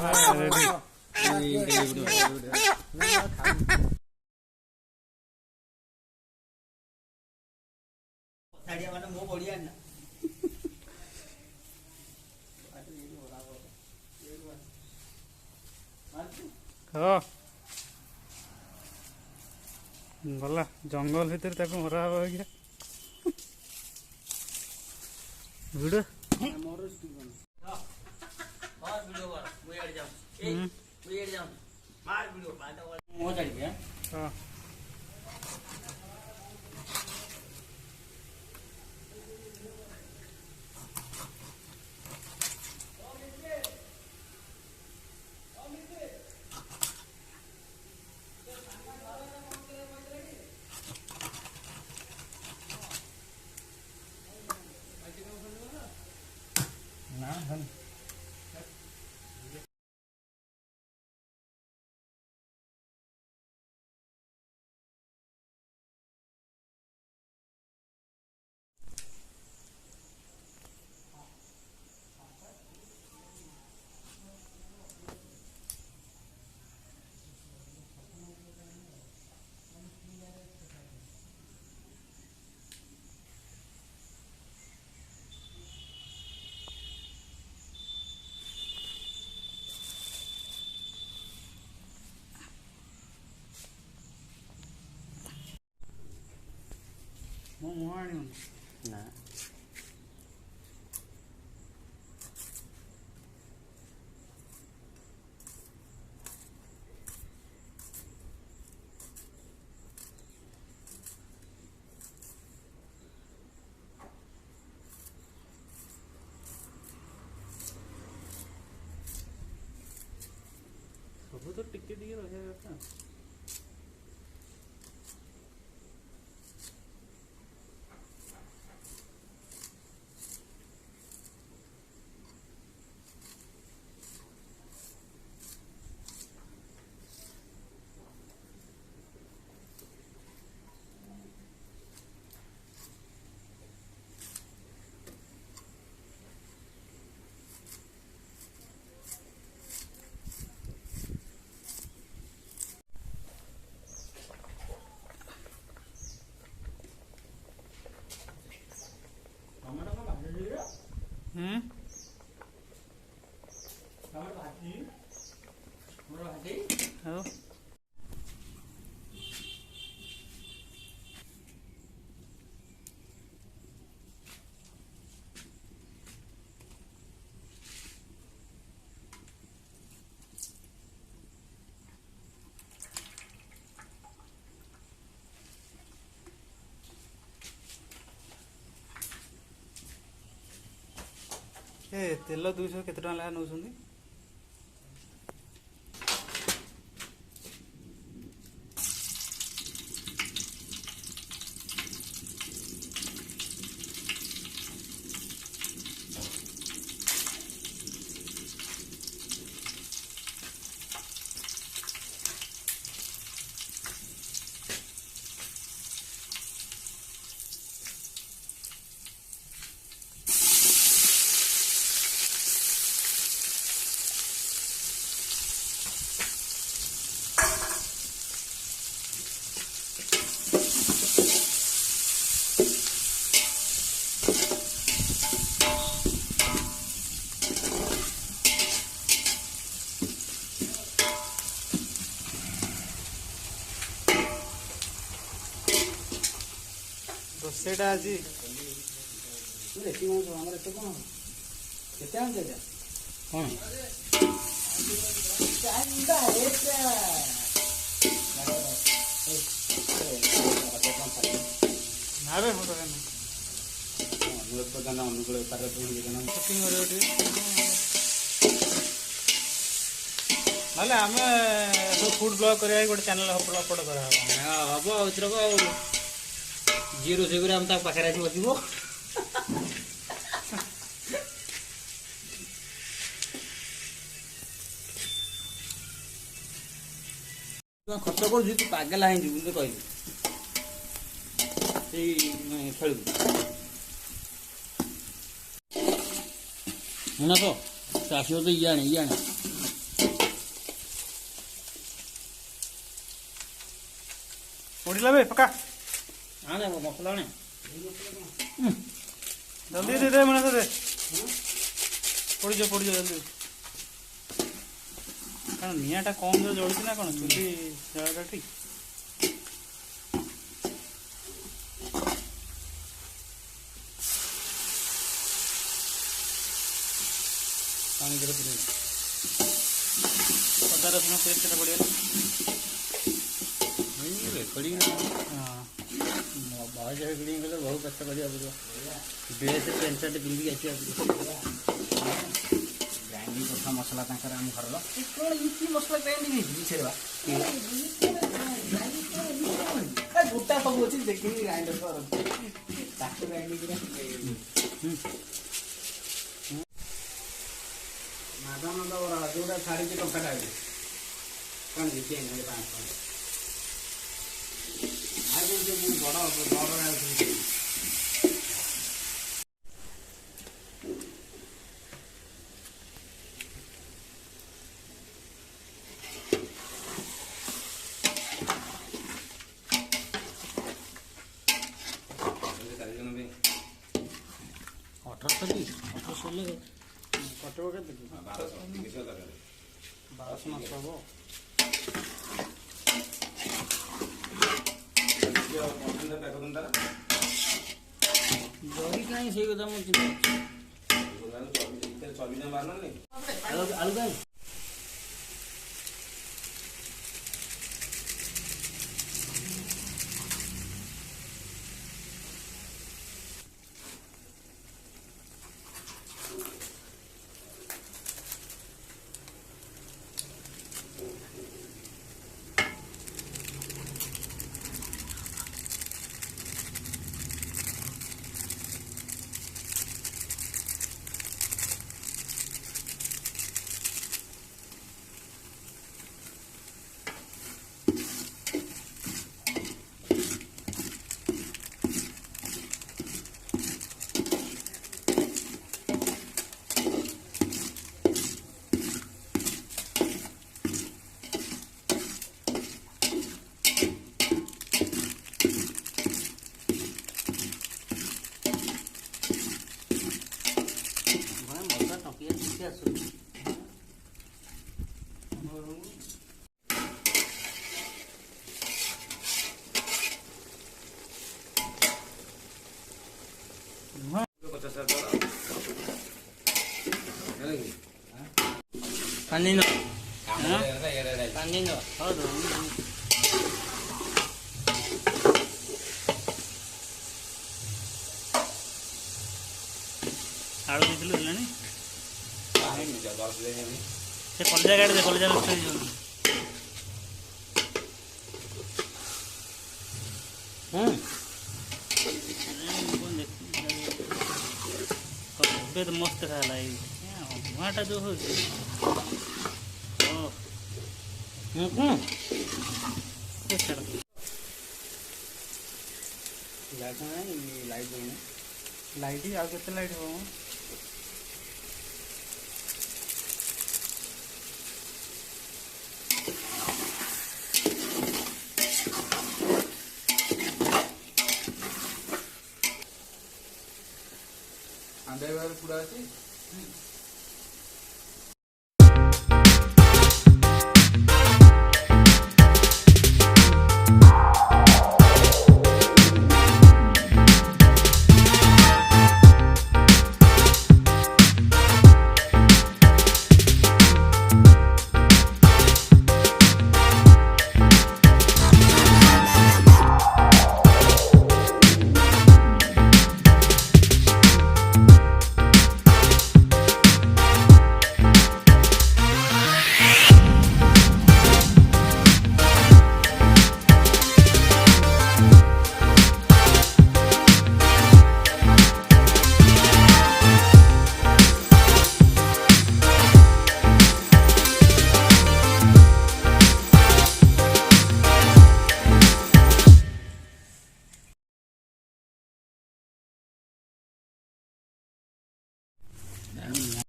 हाँ गला जंगल भितर ताको मरा हवा क्या वीडियो हाँ ना सब तो टिके टिके रहा था हाँ तेल 200 केते टका ला नउछंदी रोसेटा आज कौन नारे होता है ना अनुकूल ना आम फूड ब्लॉग कर गोटे चैनल अपलोड कर हम जी रोसे आम पाखे आस बसो खर्च कर तू पागल है कह खेल तो आसो तो ये आने ପୋଡ଼ିଲା ବେ ପକା ଆଣେ ମସଲା ଆଣେ ଜଲ୍ଦି ଦେ ଦେ ମାନେ ଦେ ପୋଡ଼ିଯିବ ଜଲ୍ଦି କାରଣ ନିଆଁଟା କମ୍ ଜୋର ଜଳୁଛି ନା କ'ଣ ଚୁଲି ଜାଳଟା ଠିକ୍ ପାଣି ଦେରେ ପୁରେଇ ଅଦା ରସୁଣ ପେଷ୍ଟଟା ପଡ଼ିଗଲା ରେକର୍ଡିଂ ହଁ ବୟସ ରେକର୍ଡିଂ କଲେ ବହୁ କଷ୍ଟ କରିବାକୁ ପଡ଼ିବ ଡ୍ରେସ୍ ପ୍ୟାଣ୍ଟ ସାର୍ଟ ପିନ୍ଧିକି ଆସିବାକୁ ପଡ଼ିବ ଗ୍ରାଇଣ୍ଡିଂ କଥା ମସଲା ତାଙ୍କର ଆମ ଘରର କ'ଣ ଇତି ମସଲା ଗ୍ରାଇଣ୍ଡିଂ ହେଇଛି ଛେଡ଼ବା ଗୋଟା ସବୁ ଅଛି ଦେଖିକି ଗ୍ରାଇଣ୍ଡର କରନ୍ତି ତାକୁ ଗ୍ରାଇଣ୍ଡିଂ ମାଧବନନ୍ଦ ଯେଉଁଟା ଛାଡ଼ିଛି ଟଙ୍କାଟା ଏବେ କ'ଣ ଜିତି ଆଣିଲେ 5 ଟଙ୍କା ଆଉ ଯେଉଁ ବଡ଼ ବଡ଼ ଅଠରଶହ ହେଲେ କଟିବ କେତେ 1200 ମାସ ହବ ଦହି କାହିଁ ସେଇ କଥା ମୁଁ ଚିନ୍ତା ଆଳୁ କାହିଁ Kanino? Kanino? Hold on. ଆଳୁ ଦେଇଥିଲୁ ହେଲାଣି ସେ କଲଜା ଗାଡ଼ି ଦେ କଲଜା ନଷ୍ଟ ହେଇଯିବ ଏବେ ତ ମସ୍ତ ହେଲା ଏଇ ଧୂଆଁଟା ଯେଉଁ ହେଉଛି ଲାଇଟ୍ ଆଉ କେତେ ଲାଇଟ୍ ହବ ଆଣ୍ଡାଇବାର ପୁରା ଅଛି